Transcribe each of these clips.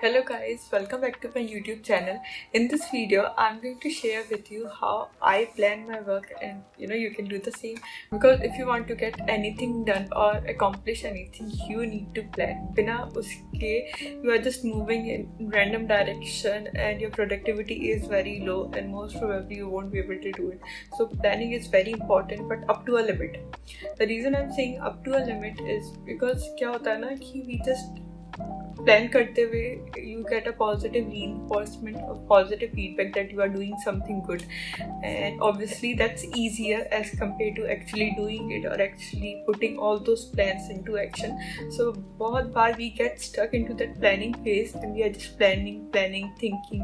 Hello guys, welcome back to my YouTube channel. In this video, I'm going to share with you how I plan my work and you can do the same, because if you want to get anything done or accomplish anything, you need to plan. Bina uske, you are just moving in random direction and your productivity is very low and most probably you won't be able to do it. So planning is very important, but up to a limit. The reason I'm saying up to a limit is because क्या होता है ना कि we just plan करते हुए you get a positive reinforcement or positive feedback that you are doing something good, and obviously that's easier as compared to actually doing it or actually putting all those plans into action. So बहुत बार we get stuck into that planning phase and we are just planning, thinking,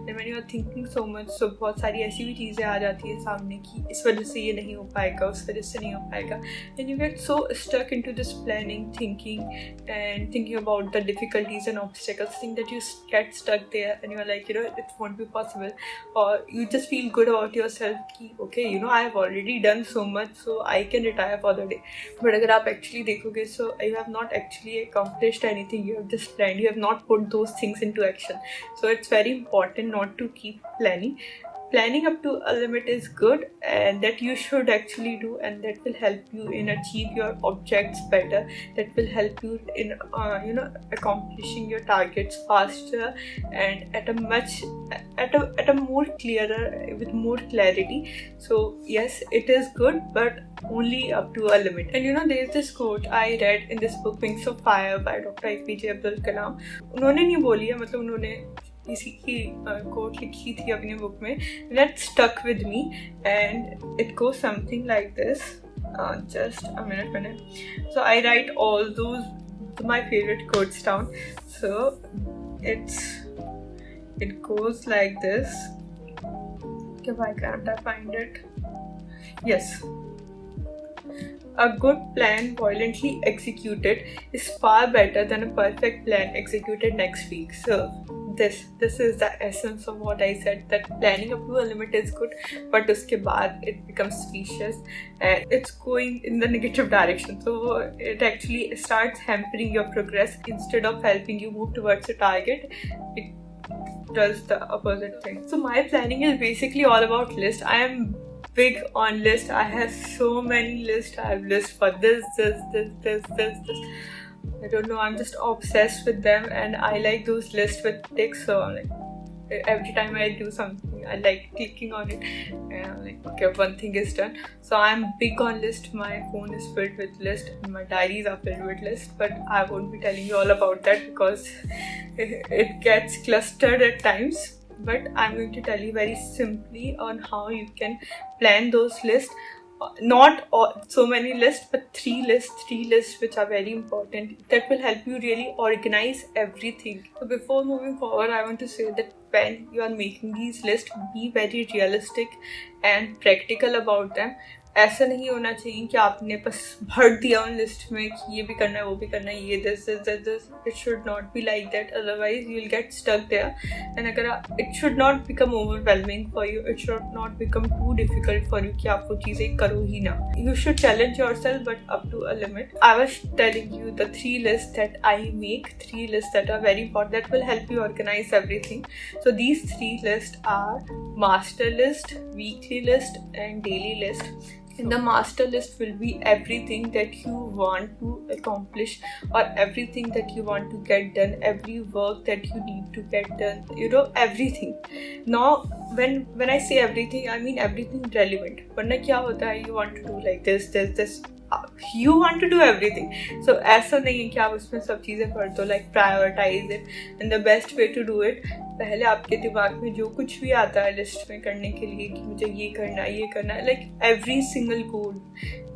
and when you are thinking so much, so बहुत सारी ऐसी भी चीज़ें आ जाती है सामने कि इस वजह से ये नहीं हो पाएगा, उस वजह से नहीं हो पाएगा, and you get so stuck into this planning, thinking about the difficulties and obstacles, think that you get stuck there and you're like, it won't be possible, or you just feel good about yourself ki, okay, I have already done so much, so I can retire for the day. But agar aap actually dekhoge, so you have not actually accomplished anything, you have just planned, you have not put those things into action. So it's very important not to keep planning up to a limit is good, and that you should actually do, and that will help you in achieve your objects better, that will help you in accomplishing your targets faster and at a more clearer, with more clarity. So yes, it is good, but only up to a limit. And there is this quote I read in this book, Wings of Fire by Dr. APJ Abdul Kalam. उन्होंने नहीं बोली है, मतलब उन्होंने किसी की coat लिखी थी अपनी बुक में, that stuck with me, and it goes something like this. Just a minute. So I write all those my favorite quotes down. So it goes like this. Okay, why can't I find it? Yes. A good plan violently executed is far better than a perfect plan executed next week. So this is the essence of what I said, that planning up to a limit is good, but uske baad it becomes vicious and it's going in the negative direction. So it actually starts hampering your progress instead of helping you move towards your target. It does the opposite thing. So my planning is basically all about list. I am big on list. I have so many lists. I have lists for this. I don't know, I'm just obsessed with them, and I like those lists with ticks. So I'm like, every time I do something, I like clicking on it, and I'm like, okay, one thing is done. So I'm big on list. My phone is filled with list, and my diaries are filled with list. But I won't be telling you all about that because it gets clustered at times. But I'm going to tell you very simply on how you can plan those lists. Not so many lists, but three lists which are very important, that will help you really organize everything. So before moving forward, I want to say that when you are making these lists, be very realistic and practical about them. ऐसा नहीं होना चाहिए कि आपने बस भर दिया उन लिस्ट में कि ये भी करना है, वो भी करना है, ये this. It should not be like that, otherwise you will get stuck there. And अगर it should not become overwhelming for you, it should not become too difficult for you कि आप वो चीज़ें करो ही ना. You should challenge yourself, but up to a limit. I was telling you the 3 lists that I make, 3 lists that are very important, that will help you organize everything. So these 3 lists are master list, weekly list, and daily list. And the master list will be everything that you want to accomplish, or everything that you want to get done, every work that you need to get done, everything. Now when I say everything, I mean everything relevant. वरना क्या होता है, you want to do like this, you want to do everything. So ऐसा नहीं है कि आप उसमें सब चीज़ें पढ़ दो, like prioritize it, and the best way to do it, पहले आपके दिमाग में जो कुछ भी आता है लिस्ट में करने के लिए कि मुझे ये करना है, like every single goal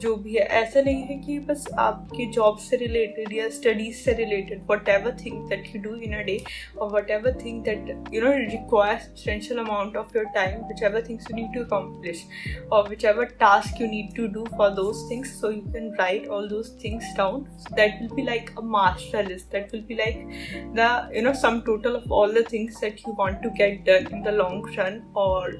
जो भी है, ऐसा नहीं है कि बस आपके जॉब से रिलेटेड या स्टडीज से related, whatever thing that you do in a day, or whatever thing that requires substantial amount of your time, whichever things you need to accomplish, or whichever task you need to do for those things, so you can write all those things down. So that will be like a master list, that will be like the sum total of all the things that you want to get done in the long run, or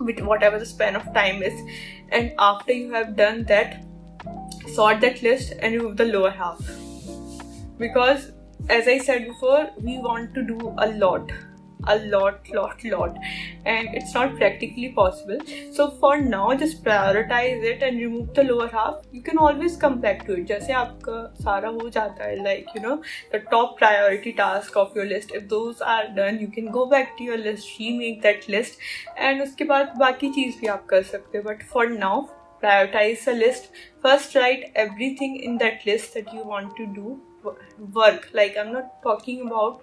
with whatever the span of time is. And after you have done that, sort that list and remove the lower half, because as I said before, we want to do a lot, and it's not practically possible. So for now, just prioritize it and remove the lower half. You can always come back to it. जैसे आपका सारा हो जाता है, like you know, the top priority task of your list, if those are done, you can go back to your list, remake that list, and उसके बाद बाकी चीज़ भी आप कर सकते हो. But for now, prioritize the list. First, write everything in that list that you want to do. Work, like I'm not talking about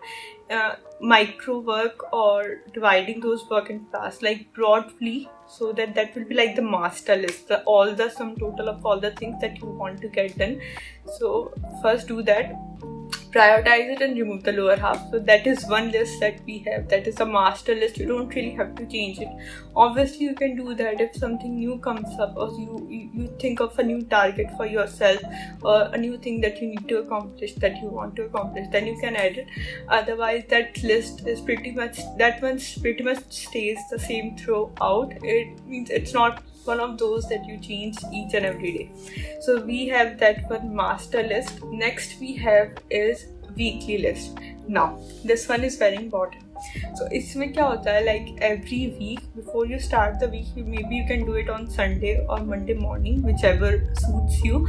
micro work or dividing those work in tasks, like broadly, so that will be like the master list, all the sum total of all the things that you want to get done. So first do that, prioritize it and remove the lower half. So that is one list that we have, that is a master list. You don't really have to change it. Obviously you can do that if something new comes up, or you think of a new target for yourself, or a new thing that you need to accomplish, that you want to accomplish, then you can add it. Otherwise that list is pretty much stays the same throughout. It means it's not one of those that you change each and every day. So we have that one master list. Next we have is weekly list. Now this one is very important. So इसमें क्या होता है, like every week before you start the week, maybe you can do it on Sunday or Monday morning, whichever suits you.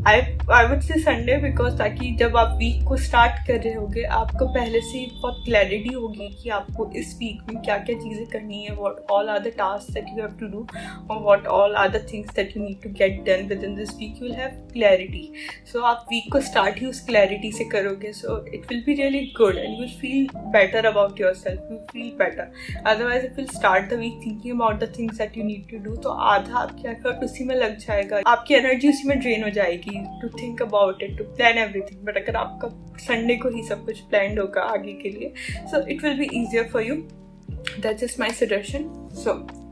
I would say Sunday because ताकि जब आप week को start कर रहे होगे, आपको पहले से ही बहुत क्लैरिटी होगी कि आपको इस वीक में क्या क्या चीज़ें करनी है, what all are the tasks that you have to do, or what all are the things that you need to get done within this week. You will have clarity. So आप week को start ही उस clarity से करोगे, so it will be really good and you will feel better about yourself. You feel better. Otherwise if you start the week thinking about the things that you need to do, तो आधा आपकी effort उसी में लग जाएगा, आपकी energy उसी में ड्रेन हो जाएगी to think about it, to plan everything. But अगर आपका संडे को ही सब कुछ planned होगा आगे के लिए, so it will be easier for you. That's just my suggestion. So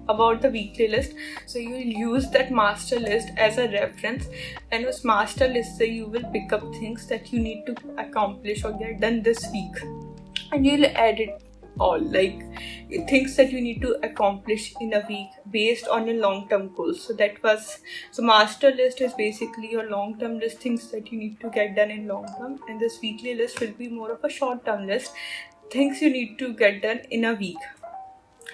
about the weekly list, so you will use that master list as a reference, and with master list you will pick up things that you need to accomplish or get done this week, and you will add it all, like things that you need to accomplish in a week based on your long-term goals. So master list is basically your long-term list, things that you need to get done in long-term, and this weekly list will be more of a short-term list, things you need to get done in a week.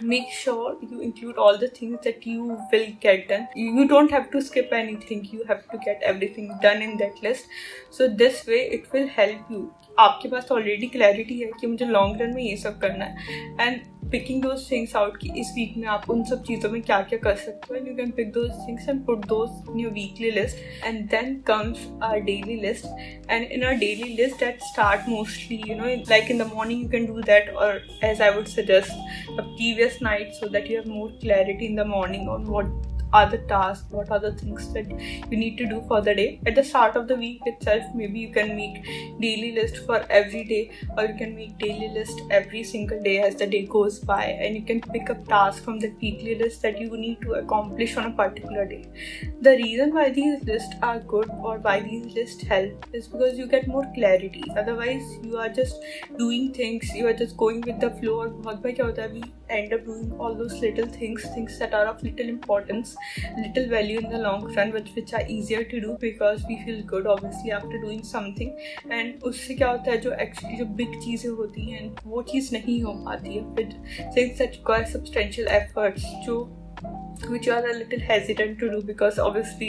Make sure you include all the things that you will get done. You don't have to skip anything, you have to get everything done in that list. So this way it will help you. आपके पास already clarity है कि मुझे long run में ये सब करना है, and picking those things out कि इस वीक में आप उन सब चीज़ों में क्या क्या कर सकते हो, and you can pick those things and put those in your weekly list. And then comes our daily list, and in our daily list that start mostly, you know, like in the morning you can do that, or as I would suggest the previous night, so that you have more clarity in the morning on what are the tasks, what are the things that you need to do for the day. At the start of the week itself, maybe you can make daily list for every day, or you can make daily list every single day as the day goes by, and you can pick up tasks from the weekly list that you need to accomplish on a particular day. The reason why these lists are good, or why these lists help, is because you get more clarity. Otherwise you are just doing things, you are just going with the flow, और बहुत बार क्या होता है, we end up doing all those little things that are of little importance, little value in the long run, which are easier to do because we feel good obviously after doing something. And उससे क्या होता है, जो actually जो big चीज़ें होती हैं वो चीज़ नहीं हो पाती है, फिर things that require substantial efforts, which you are a little hesitant to do because obviously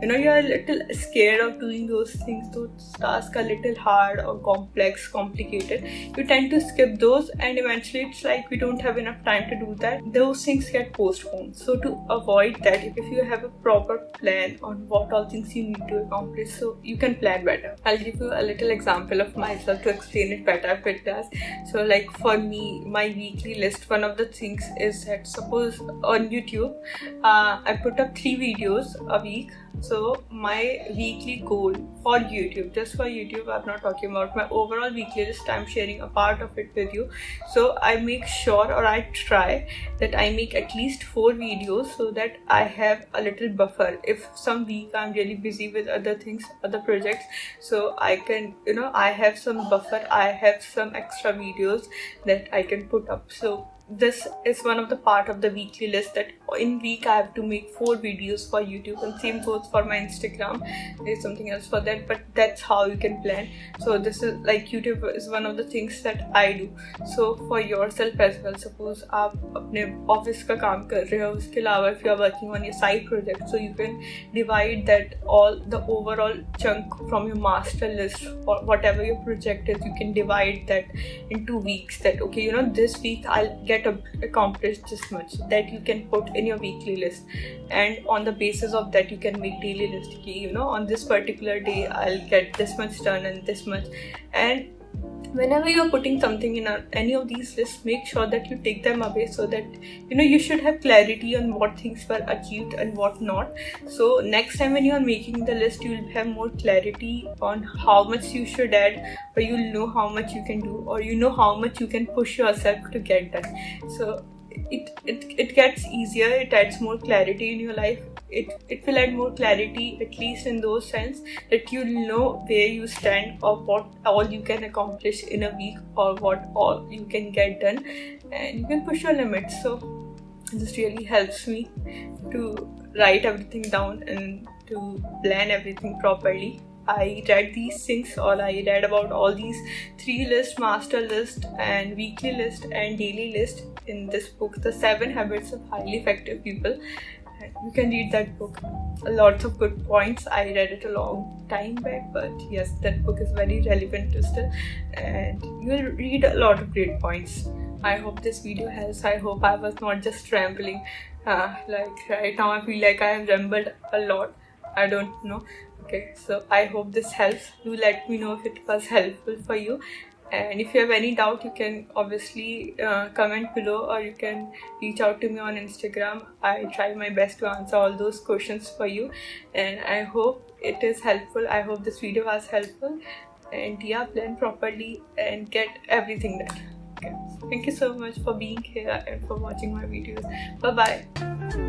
you know you are a little scared of doing those things. Those tasks are a little hard or complex, complicated. You tend to skip those, and eventually it's like we don't have enough time to do that. Those things get postponed. So to avoid that, if you have a proper plan on what all things you need to accomplish, so you can plan better. I'll give you a little example of myself to explain it better if it does. So like for me, my weekly list, one of the things is that suppose on YouTube I put up 3 videos a week. So my weekly goal for YouTube, just for YouTube, I'm not talking about my overall weekly list, I'm sharing a part of it with you. So I make sure, or I try that I make at least 4 videos so that I have a little buffer. If some week I'm really busy with other things, other projects, so I can, you know, I have some buffer, I have some extra videos that I can put up. So this is one of the part of the weekly list that in week I have to make 4 videos for YouTube, and same goes for my Instagram. There's something else for that, but that's how you can plan. So this is like YouTube is one of the things that I do. So for yourself as well, suppose आप अपने office का काम कर रहे हो, उसके अलावा if you are working on your side project, so you can divide that all the overall chunk from your master list or whatever your project is. You can divide that into weeks, that okay, you know, this week I'll get accomplished this much, that you can put in your weekly list, and on the basis of that you can make daily list. You know, on this particular day I'll get this much done and this much. And whenever you're putting something in any of these lists, make sure that you take them away, so that you know you should have clarity on what things were achieved and what not. So next time when you are making the list, you will have more clarity on how much you should add, or you'll know how much you can do, or you know how much you can push yourself to get done. So it gets easier, it adds more clarity in your life. It will add more clarity, at least in those sense, that you know where you stand, or what all you can accomplish in a week, or what all you can get done, and you can push your limits. So this really helps me to write everything down and to plan everything properly. I read these things, or I read about all these 3 lists, master list and weekly list and daily list, in this book, The 7 Habits of Highly Effective People. And you can read that book. Lots of good points. I read it a long time back, but yes, that book is very relevant still, and you'll read a lot of great points. I hope this video helps. I hope I was not just rambling. Like right now I feel like I have rambled a lot. I don't know. Okay, so I hope this helps. Do let me know if it was helpful for you. And if you have any doubt, you can obviously comment below, or you can reach out to me on Instagram. I try my best to answer all those questions for you, and I hope it is helpful. I hope this video was helpful, and yeah, plan properly and get everything done. Okay. Thank you so much for being here and for watching my videos. Bye bye.